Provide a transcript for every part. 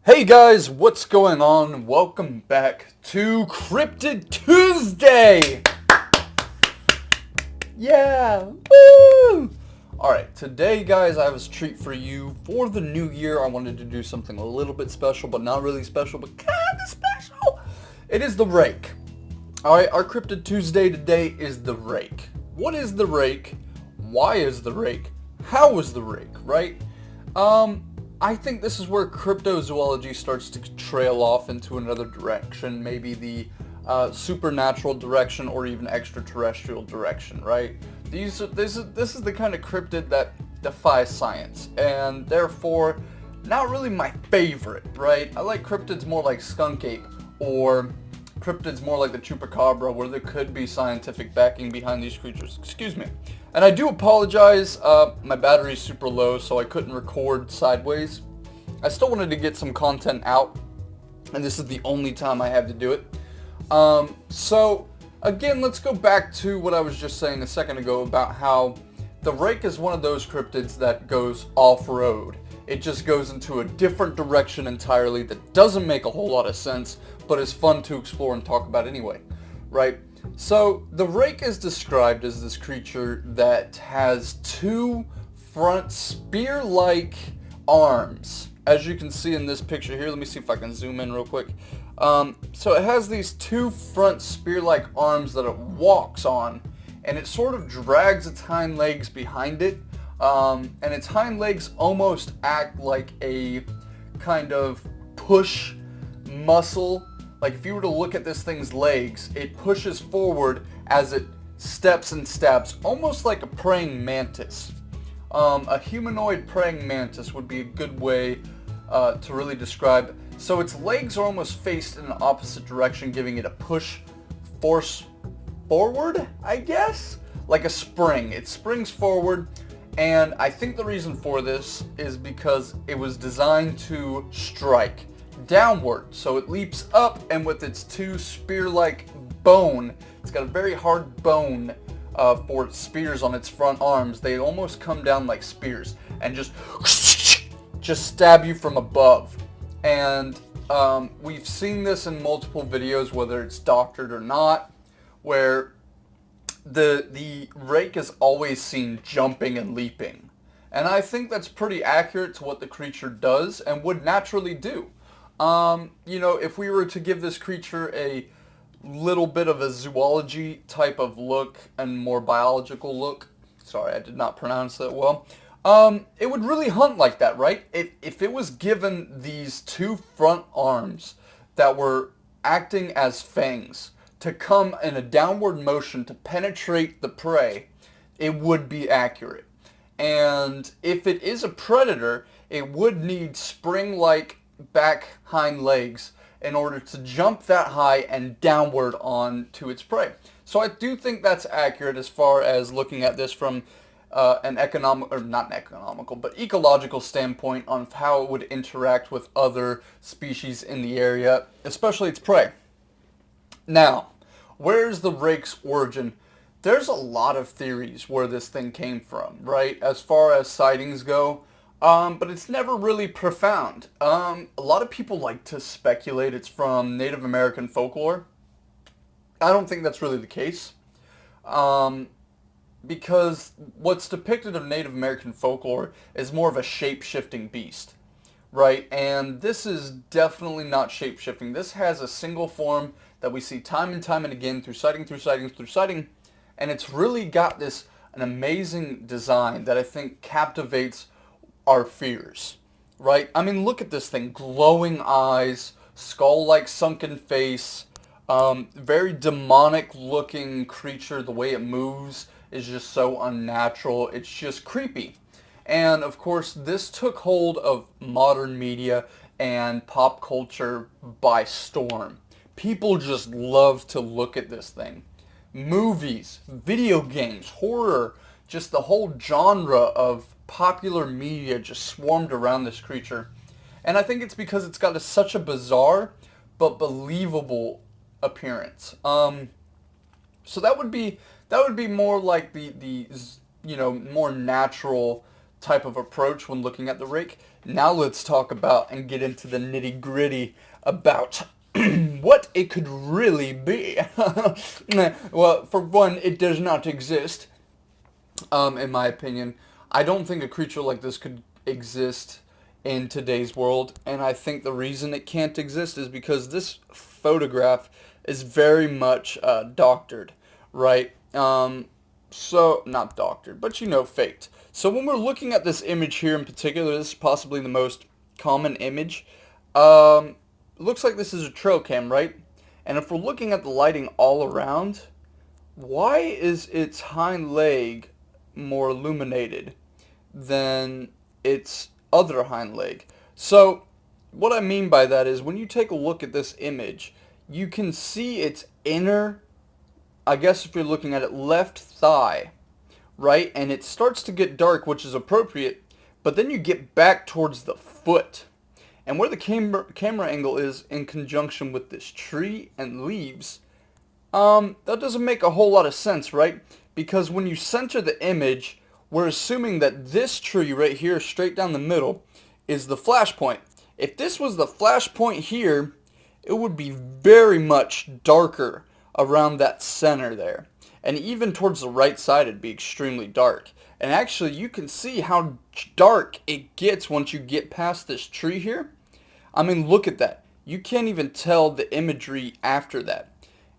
Hey guys, what's going on? Welcome back to Cryptid Tuesday! Yeah! Woo! Alright, today guys I have a treat for you. For the new year I wanted to do something a little bit special, but not really special, but kinda special! It is the Rake. Alright, our Cryptid Tuesday today is the Rake. What is the Rake? Why is the Rake? How is the Rake, right? I think this is where cryptozoology starts to trail off into another direction, maybe the supernatural direction or even extraterrestrial direction, right? This is the kind of cryptid that defies science, and therefore not really my favorite, right? I like cryptids more like skunk ape, or cryptids more like the chupacabra, where there could be scientific backing behind these creatures. Excuse me. And I do apologize, my battery's super low, so I couldn't record sideways. I still wanted to get some content out, and this is the only time I had to do it. So, again, let's go back to what I was just saying a second ago about how the Rake is one of those cryptids that goes off-road. It just goes into a different direction entirely that doesn't make a whole lot of sense, but is fun to explore and talk about anyway, right? So, the Rake is described as this creature that has two front spear-like arms. As you can see in this picture here, let me see if I can zoom in real quick. So it has these two front spear-like arms that it walks on, and it sort of drags its hind legs behind it, and its hind legs almost act like a kind of push muscle. Like if you were to look at this thing's legs, it pushes forward as it steps and stabs, almost like a praying mantis. A humanoid praying mantis would be a good way to really describe it. So its legs are almost faced in an opposite direction, giving it a push force forward, I guess? Like a spring. It springs forward, and I think the reason for this is because it was designed to strike downward. So it leaps up, and with its two spear-like bone, it's got a very hard bone for spears on its front arms. They almost come down like spears and just stab you from above. And we've seen this in multiple videos, whether it's doctored or not, where the Rake is always seen jumping and leaping. And I think that's pretty accurate to what the creature does and would naturally do. You know, if we were to give this creature a little bit of a zoology type of look and more biological look, sorry, I did not pronounce that well, it would really hunt like that, right? If it was given these two front arms that were acting as fangs to come in a downward motion to penetrate the prey, it would be accurate. And if it is a predator, it would need spring-like back hind legs in order to jump that high and downward on to its prey. So I do think that's accurate as far as looking at this from an economic, or not an economical, but ecological standpoint on how it would interact with other species in the area, especially its prey. Now, where's the Rake's origin? There's a lot of theories where this thing came from, right, as far as sightings go. But it's never really profound. A lot of people like to speculate it's from Native American folklore. I don't think that's really the case. Because what's depicted of Native American folklore is more of a shape-shifting beast, right? And this is definitely not shape-shifting. This has a single form that we see time and time and again through sighting, and it's really got an amazing design that I think captivates our fears, right? I mean, look at this thing. Glowing eyes, skull-like sunken face, very demonic looking creature. The way it moves is just so unnatural. It's just creepy. And of course, this took hold of modern media and pop culture by storm. People just love to look at this thing. Movies, video games, horror, just the whole genre of popular media just swarmed around this creature. And I think it's because it's got such a bizarre but believable appearance. So that would be more like the you know, more natural type of approach when looking at the rake. Now let's talk about and get into the nitty gritty about what it could really be. Well, for one, it does not exist, in my opinion. I don't think a creature like this could exist in today's world, and I think the reason it can't exist is because this photograph is very much doctored, right? So, not doctored, but faked. So when we're looking at this image here in particular, this is possibly the most common image. Looks like this is a trail cam, right? And if we're looking at the lighting all around, why is its hind leg more illuminated than its other hind leg? So what I mean by that is when you take a look at this image, you can see its inner, I guess if you're looking at it, left thigh, right? And it starts to get dark, which is appropriate, but then you get back towards the foot. And where the camera angle is in conjunction with this tree and leaves, that doesn't make a whole lot of sense, right? Because when you center the image, we're assuming that this tree right here, straight down the middle, is the flash point. If this was the flash point here, it would be very much darker around that center there. And even towards the right side, it'd be extremely dark. And actually, you can see how dark it gets once you get past this tree here. I mean, look at that. You can't even tell the imagery after that.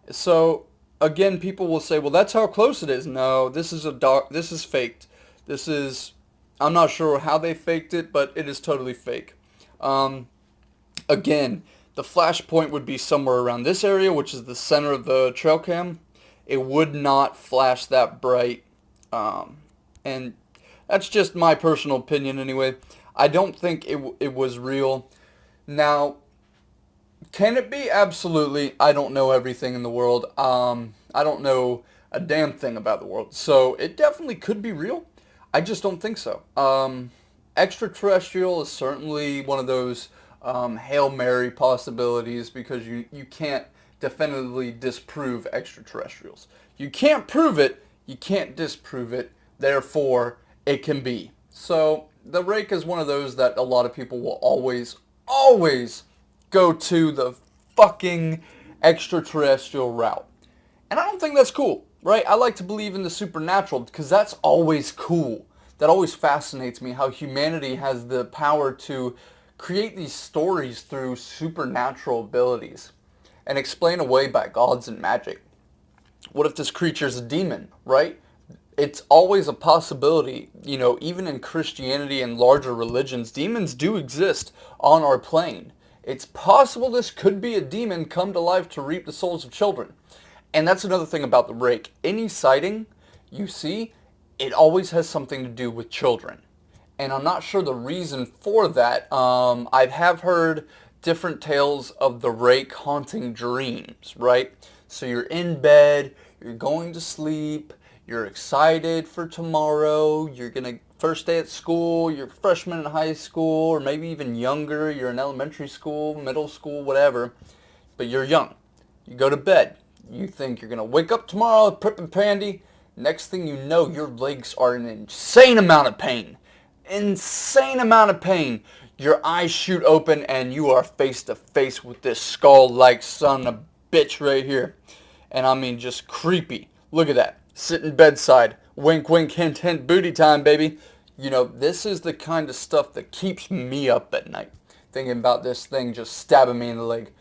So, again, people will say, well, that's how close it is. No, this is faked. I'm not sure how they faked it, but it is totally fake. Again, the flash point would be somewhere around this area, which is the center of the trail cam. It would not flash that bright. And that's just my personal opinion anyway. I don't think it was real. Now, can it be? Absolutely. I don't know everything in the world. I don't know a damn thing about the world. So it definitely could be real. I just don't think so. Extraterrestrial is certainly one of those Hail Mary possibilities because you can't definitively disprove extraterrestrials. You can't prove it, you can't disprove it, therefore it can be. So the Rake is one of those that a lot of people will always go to the fucking extraterrestrial route. And I don't think that's cool, right? I like to believe in the supernatural because that's always cool. That always fascinates me, how humanity has the power to create these stories through supernatural abilities and explain away by gods and magic. What if this creature's a demon, right? It's always a possibility, even in Christianity and larger religions, demons do exist on our plane. It's possible this could be a demon come to life to reap the souls of children. And that's another thing about the Rake. Any sighting you see, it always has something to do with children. And I'm not sure the reason for that. I have heard different tales of the Rake haunting dreams, right? So you're in bed, you're going to sleep, you're excited for tomorrow, you're going to first day at school, you're a freshman in high school, or maybe even younger, you're in elementary school, middle school, whatever, but you're young. You go to bed, you think you're going to wake up tomorrow, prep and pandy, next thing you know, your legs are in an insane amount of pain. Insane amount of pain. Your eyes shoot open and you are face to face with this skull-like son of a bitch right here. And I mean just creepy. Look at that. Sitting bedside. Wink, wink, hint, hint, booty time, baby. This is the kind of stuff that keeps me up at night. Thinking about this thing just stabbing me in the leg.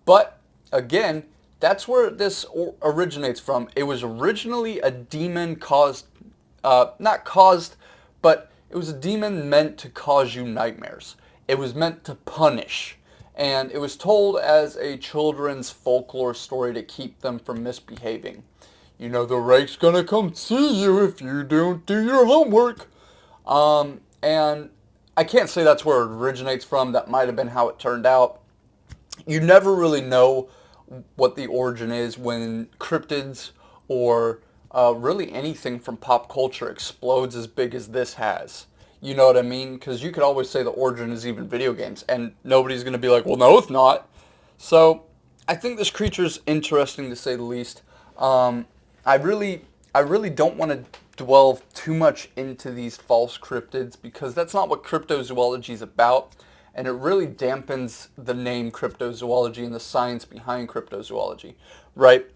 But, again, that's where this originates from. It was originally a demon caused, not caused, but it was a demon meant to cause you nightmares. It was meant to punish. And it was told as a children's folklore story to keep them from misbehaving. The Rake's gonna come see you if you don't do your homework. And I can't say that's where it originates from. That might have been how it turned out. You never really know what the origin is when cryptids or really anything from pop culture explodes as big as this has. You know what I mean? Because you could always say the origin is even video games, and nobody's going to be like, well, no, it's not. So I think this creature is interesting to say the least. I really don't want to delve too much into these false cryptids because that's not what cryptozoology is about, and it really dampens the name cryptozoology and the science behind cryptozoology, right?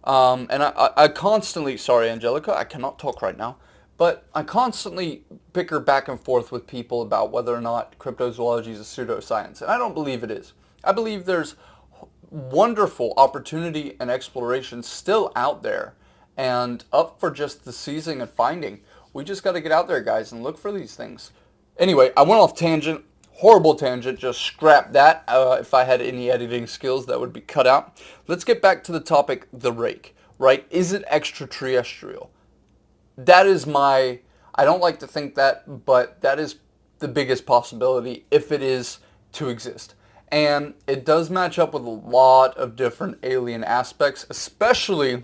And I constantly, sorry Angelica, I cannot talk right now, but I constantly bicker back and forth with people about whether or not cryptozoology is a pseudoscience, and I don't believe it is. I believe there's wonderful opportunity and exploration still out there and up for just the seizing and finding. We just got to get out there, guys, and look for these things. Anyway, I went off tangent. Horrible tangent. Just scrap that. If I had any editing skills, that would be cut out. Let's get back to the topic, the rake, right? Is it extraterrestrial? That is my, I don't like to think that, but that is the biggest possibility if it is to exist. And it does match up with a lot of different alien aspects, especially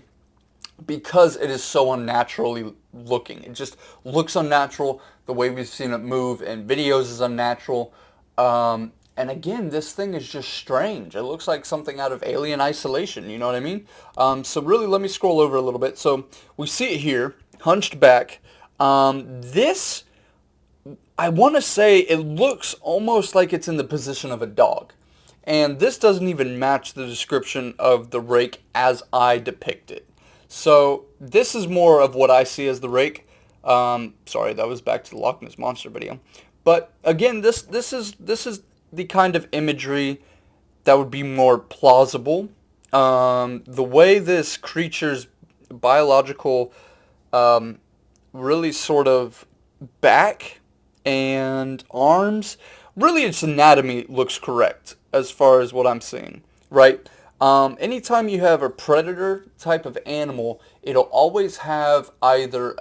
because it is so unnaturally looking. It just looks unnatural. The way we've seen it move in videos is unnatural. And again, this thing is just strange. It looks like something out of Alien Isolation, you know what I mean? So really, let me scroll over a little bit. So we see it here, hunched back. This, I want to say it looks almost like it's in the position of a dog. And this doesn't even match the description of the rake as I depict it. So this is more of what I see as the rake. Sorry, that was back to the Loch Ness Monster video. But again, this is the kind of imagery that would be more plausible. The way this creature's biological really sort of back and arms, really its anatomy looks correct as far as what I'm seeing, right? Anytime you have a predator type of animal, it'll always have either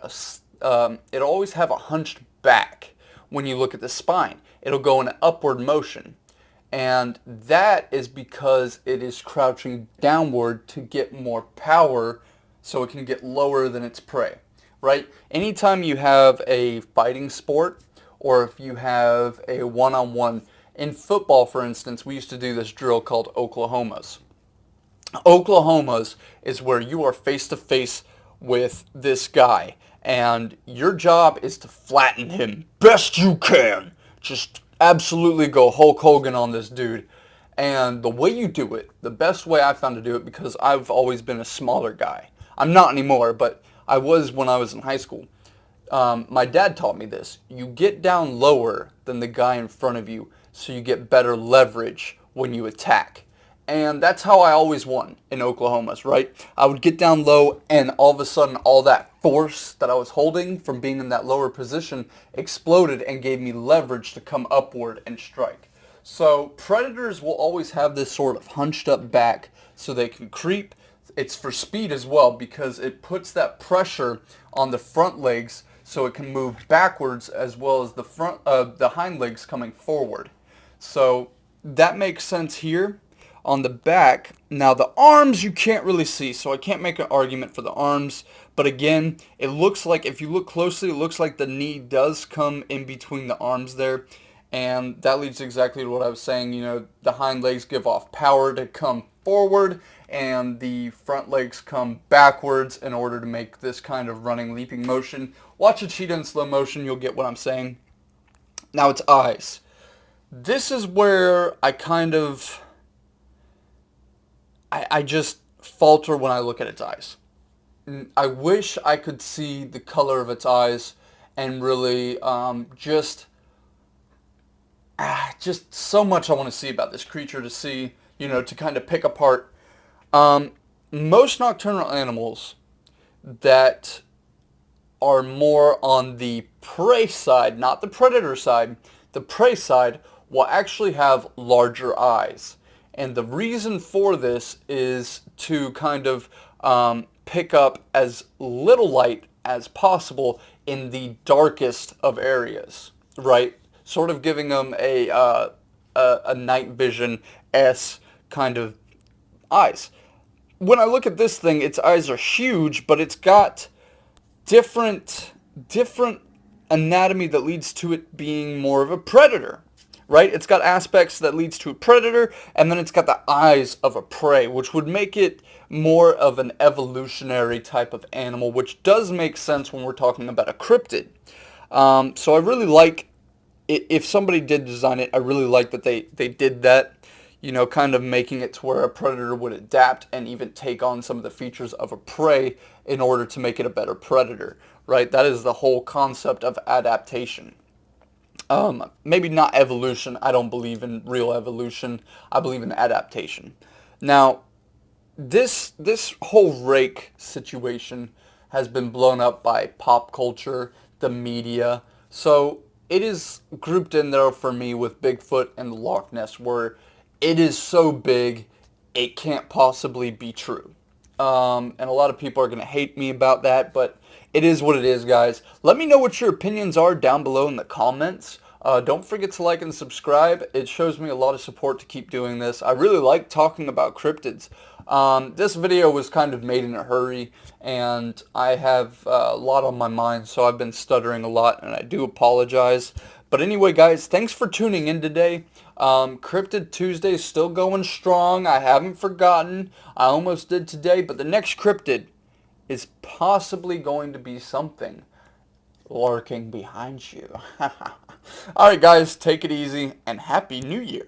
it'll always have a hunched back when you look at the spine. It'll go in an upward motion. And that is because it is crouching downward to get more power so it can get lower than its prey, right? Anytime you have a fighting sport or if you have a one-on-one, in football, for instance, we used to do this drill called Oklahomas. Oklahomas is where you are face to face with this guy and your job is to flatten him best you can. Just absolutely go Hulk Hogan on this dude. And the way you do it, the best way I found to do it, because I've always been a smaller guy. I'm not anymore, but I was when I was in high school. My dad taught me this. You get down lower than the guy in front of you so you get better leverage when you attack. And that's how I always won in Oklahomas, right? I would get down low and all of a sudden all that force that I was holding from being in that lower position exploded and gave me leverage to come upward and strike. So predators will always have this sort of hunched up back so they can creep. It's for speed as well because it puts that pressure on the front legs so it can move backwards as well as the hind legs coming forward. So that makes sense here. On the back, now the arms you can't really see, so I can't make an argument for the arms, but again, it looks like, if you look closely, it looks like the knee does come in between the arms there, and that leads exactly to what I was saying. You know, the hind legs give off power to come forward, and the front legs come backwards in order to make this kind of running, leaping motion. Watch a cheetah in slow motion, you'll get what I'm saying. Now its eyes. This is where I kind of... I just falter when I look at its eyes. I wish I could see the color of its eyes and really just so much I want to see about this creature to see, you know, to kind of pick apart. Most nocturnal animals that are more on the prey side, not the predator side, the prey side will actually have larger eyes. And the reason for this is to kind of pick up as little light as possible in the darkest of areas, right? Sort of giving them a night vision-esque kind of eyes. When I look at this thing, its eyes are huge, but it's got different anatomy that leads to it being more of a predator, right? It's got aspects that leads to a predator, and then it's got the eyes of a prey, which would make it more of an evolutionary type of animal, which does make sense when we're talking about a cryptid. So I really like, if somebody did design it, I really like that they did that, you know, kind of making it to where a predator would adapt and even take on some of the features of a prey in order to make it a better predator, right? That is the whole concept of adaptation. Maybe not evolution. I don't believe in real evolution. I believe in adaptation. Now, this whole Rake situation has been blown up by pop culture, the media. So it is grouped in there for me with Bigfoot and the Loch Ness, where it is so big it can't possibly be true. And a lot of people are going to hate me about that, but it is what it is, guys. Let me know what your opinions are down below in the comments. Don't forget to like and subscribe. It shows me a lot of support to keep doing this. I really like talking about cryptids. This video was kind of made in a hurry, and I have a lot on my mind, so I've been stuttering a lot, and I do apologize. But anyway, guys, thanks for tuning in today. Cryptid Tuesday is still going strong. I haven't forgotten. I almost did today, but the next cryptid is possibly going to be something lurking behind you. Alright, guys, take it easy, and Happy New Year.